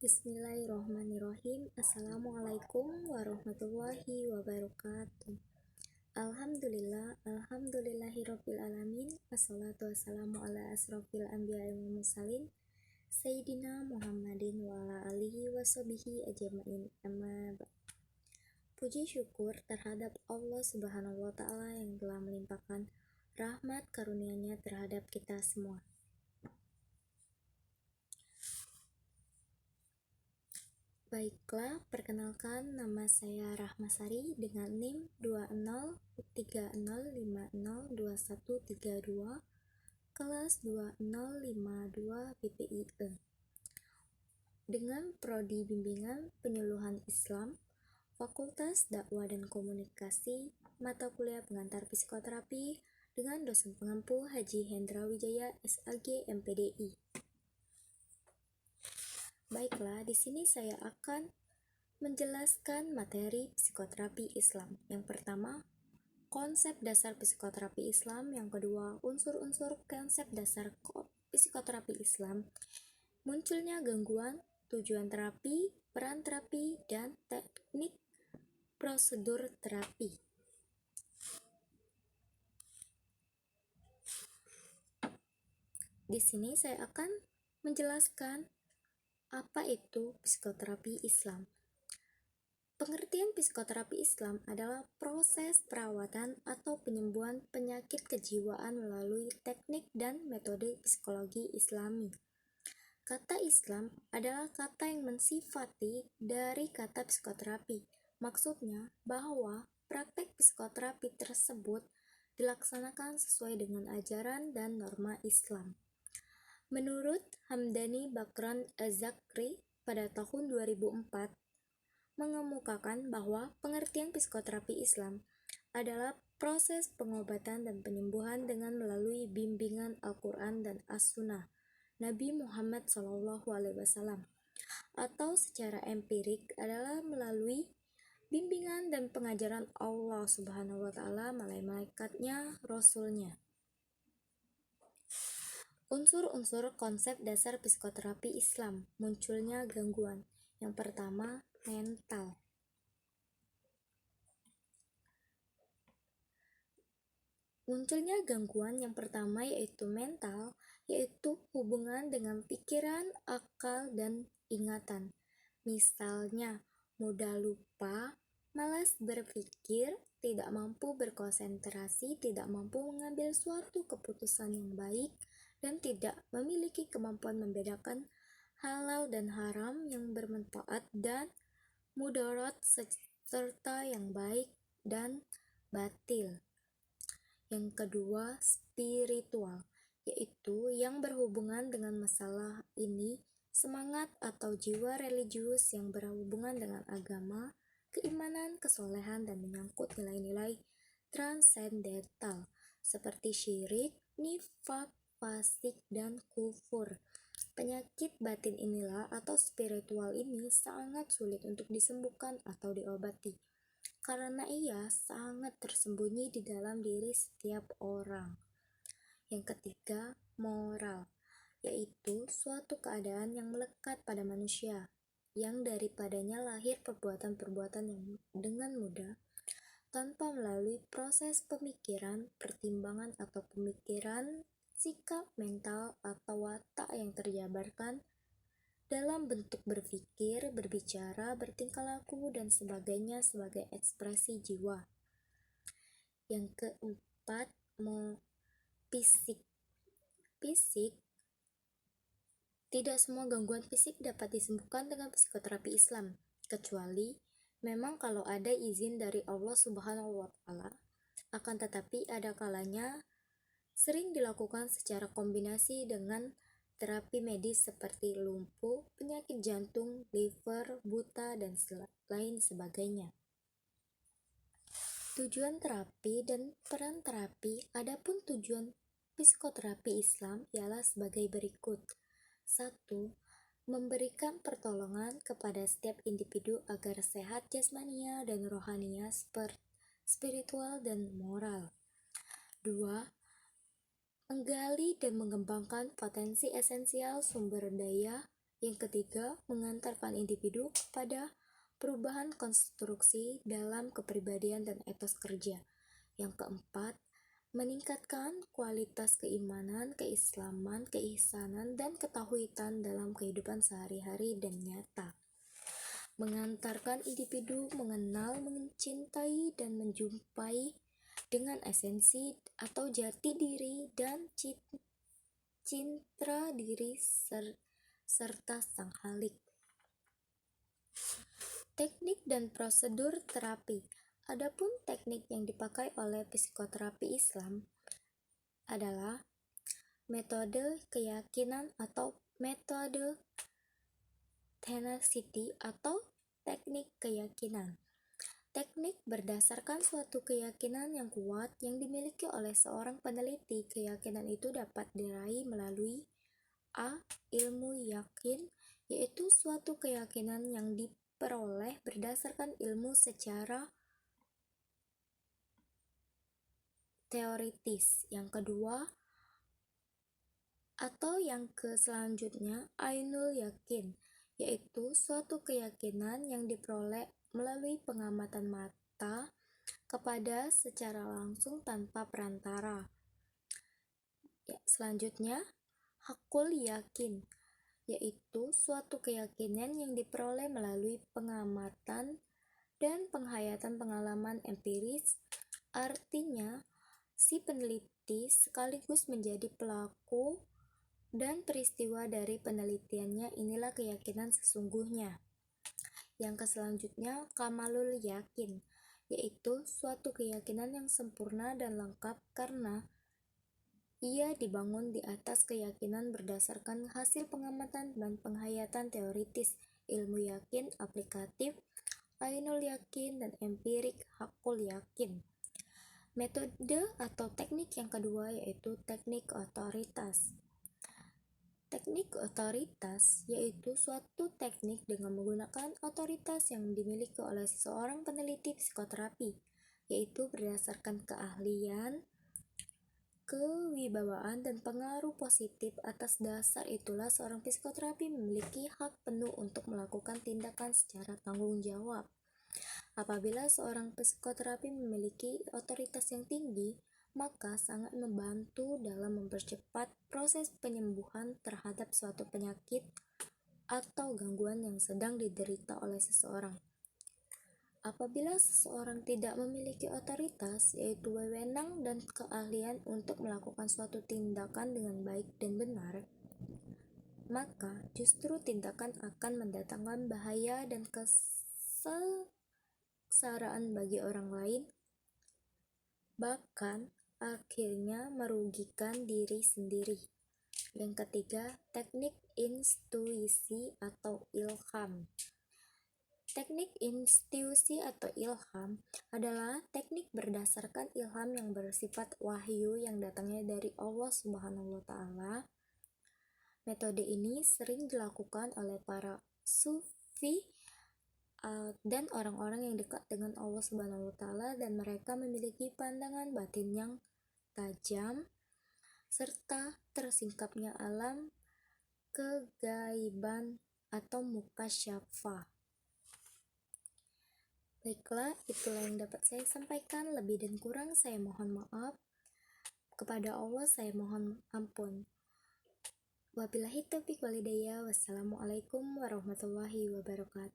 Bismillahirrohmanirrohim. Assalamualaikum warahmatullahi wabarakatuh. Alhamdulillahirabbil alamin. Wassalatu wassalamu ala asrofil anbiya'i wal mursalin Sayyidina Muhammadin wa ala alihi washabihi ajmain. Amma ba'd. Puji syukur terhadap Allah Subhanahu wa taala yang telah melimpahkan rahmat karunia-Nya terhadap kita semua. Baiklah, perkenalkan, nama saya Rahmasari dengan NIM 2030502132, kelas 2052 BPIE. Dengan prodi bimbingan penyuluhan Islam, Fakultas Dakwah dan Komunikasi, mata kuliah pengantar psikoterapi dengan dosen pengampu Haji Hendra Wijaya SAG MPDI. Baiklah, di sini saya akan menjelaskan materi psikoterapi Islam. Yang pertama, konsep dasar psikoterapi Islam. Yang kedua, unsur-unsur konsep dasar psikoterapi Islam. Munculnya gangguan, tujuan terapi, peran terapi, dan teknik prosedur terapi. Di sini saya akan menjelaskan apa itu psikoterapi Islam. Pengertian psikoterapi Islam adalah proses perawatan atau penyembuhan penyakit kejiwaan melalui teknik dan metode psikologi Islami. Kata Islam adalah kata yang mensifati dari kata psikoterapi. Maksudnya bahwa praktek psikoterapi tersebut dilaksanakan sesuai dengan ajaran dan norma Islam. Menurut Hamdani Bakran Az-Zakri pada tahun 2004 mengemukakan bahwa pengertian psikoterapi Islam adalah proses pengobatan dan penyembuhan dengan melalui bimbingan Al-Quran dan As-Sunnah Nabi Muhammad SAW, atau secara empirik adalah melalui bimbingan dan pengajaran Allah Subhanahu wa taala melalui malaikatnya, rasulnya. Unsur-unsur konsep dasar psikoterapi Islam. Munculnya gangguan. Yang pertama, mental. Munculnya gangguan yang pertama yaitu mental, yaitu hubungan dengan pikiran, akal, dan ingatan. Misalnya, mudah lupa, malas berpikir, tidak mampu berkonsentrasi, tidak mampu mengambil suatu keputusan yang baik, dan tidak memiliki kemampuan membedakan halal dan haram, yang bermanfaat dan mudarat, serta yang baik dan batil. Yang kedua, spiritual, yaitu yang berhubungan dengan masalah ini, semangat atau jiwa religius yang berhubungan dengan agama, keimanan, kesolehan, dan menyangkut nilai-nilai transendental seperti syirik, nifak, fasik, dan kufur. Penyakit batin inilah atau spiritual ini sangat sulit untuk disembuhkan atau diobati, karena ia sangat tersembunyi di dalam diri setiap orang. Yang ketiga, moral, yaitu suatu keadaan yang melekat pada manusia, yang daripadanya lahir perbuatan-perbuatan yang dengan mudah, tanpa melalui proses pemikiran, pertimbangan atau pemikiran, sikap mental atau watak yang terjabarkan dalam bentuk berpikir, berbicara, bertingkah laku, dan sebagainya sebagai ekspresi jiwa. Yang keempat, fisik. Tidak semua gangguan fisik dapat disembuhkan dengan psikoterapi Islam, kecuali memang kalau ada izin dari Allah Subhanahu wa taala. Akan tetapi ada kalanya sering dilakukan secara kombinasi dengan terapi medis seperti lumpuh, penyakit jantung, liver, buta, dan lain sebagainya. Tujuan terapi dan peran terapi. Adapun tujuan psikoterapi Islam ialah sebagai berikut. 1. Memberikan pertolongan kepada setiap individu agar sehat jasmania dan rohania, spiritual dan moral. 2. Menggali dan mengembangkan potensi esensial sumber daya Yang ketiga, mengantarkan individu kepada perubahan konstruksi dalam kepribadian dan etos kerja. Yang keempat, meningkatkan kualitas keimanan, keislaman, keihsanan, dan ketauhidan dalam kehidupan sehari-hari dan nyata. Mengantarkan individu mengenal, mencintai, dan menjumpai dengan esensi atau jati diri dan citra diri serta sang Khalik. Teknik dan prosedur terapi. Adapun teknik yang dipakai oleh psikoterapi Islam adalah metode keyakinan atau metode tenacity atau teknik keyakinan. Teknik berdasarkan suatu keyakinan yang kuat yang dimiliki oleh seorang peneliti. Keyakinan itu dapat diraih melalui A. Ilmu yakin, yaitu suatu keyakinan yang diperoleh berdasarkan ilmu secara teoritis. Yang kedua, atau yang selanjutnya, ainul yakin, yaitu suatu keyakinan yang diperoleh melalui pengamatan mata kepada secara langsung tanpa perantara. Selanjutnya, hakul yakin, yaitu suatu keyakinan yang diperoleh melalui pengamatan dan penghayatan pengalaman empiris. Artinya, si peneliti sekaligus menjadi pelaku dan peristiwa dari penelitiannya. Inilah keyakinan sesungguhnya. Yang selanjutnya, kamalul yakin, yaitu suatu keyakinan yang sempurna dan lengkap karena ia dibangun di atas keyakinan berdasarkan hasil pengamatan dan penghayatan teoritis. Ilmu yakin aplikatif, ainul yakin, dan empirik hakul yakin. Metode atau teknik yang kedua yaitu teknik otoritas. Teknik otoritas yaitu suatu teknik dengan menggunakan otoritas yang dimiliki oleh seorang peneliti psikoterapi, yaitu berdasarkan keahlian, kewibawaan, dan pengaruh positif. Atas dasar itulah seorang psikoterapi memiliki hak penuh untuk melakukan tindakan secara tanggung jawab. Apabila seorang psikoterapi memiliki otoritas yang tinggi, maka sangat membantu dalam mempercepat proses penyembuhan terhadap suatu penyakit atau gangguan yang sedang diderita oleh seseorang. Apabila seseorang tidak memiliki otoritas, yaitu wewenang dan keahlian untuk melakukan suatu tindakan dengan baik dan benar, maka justru tindakan akan mendatangkan bahaya dan kesengsaraan bagi orang lain, bahkan akhirnya merugikan diri sendiri. Yang ketiga, teknik intuisi atau ilham. Teknik intuisi atau ilham adalah teknik berdasarkan ilham yang bersifat wahyu yang datangnya dari Allah Subhanahu wa Ta'ala. Metode ini sering dilakukan oleh para sufi dan orang-orang yang dekat dengan Allah Subhanahu wa Ta'ala, dan mereka memiliki pandangan batin yang tajam serta tersingkapnya alam kegaiban atau mukasyafah. Baiklah, itulah yang dapat saya sampaikan. Lebih dan kurang saya mohon maaf. Kepada Allah saya mohon ampun. Wabillahi taufiq walhidayah. Wassalamualaikum warahmatullahi wabarakatuh.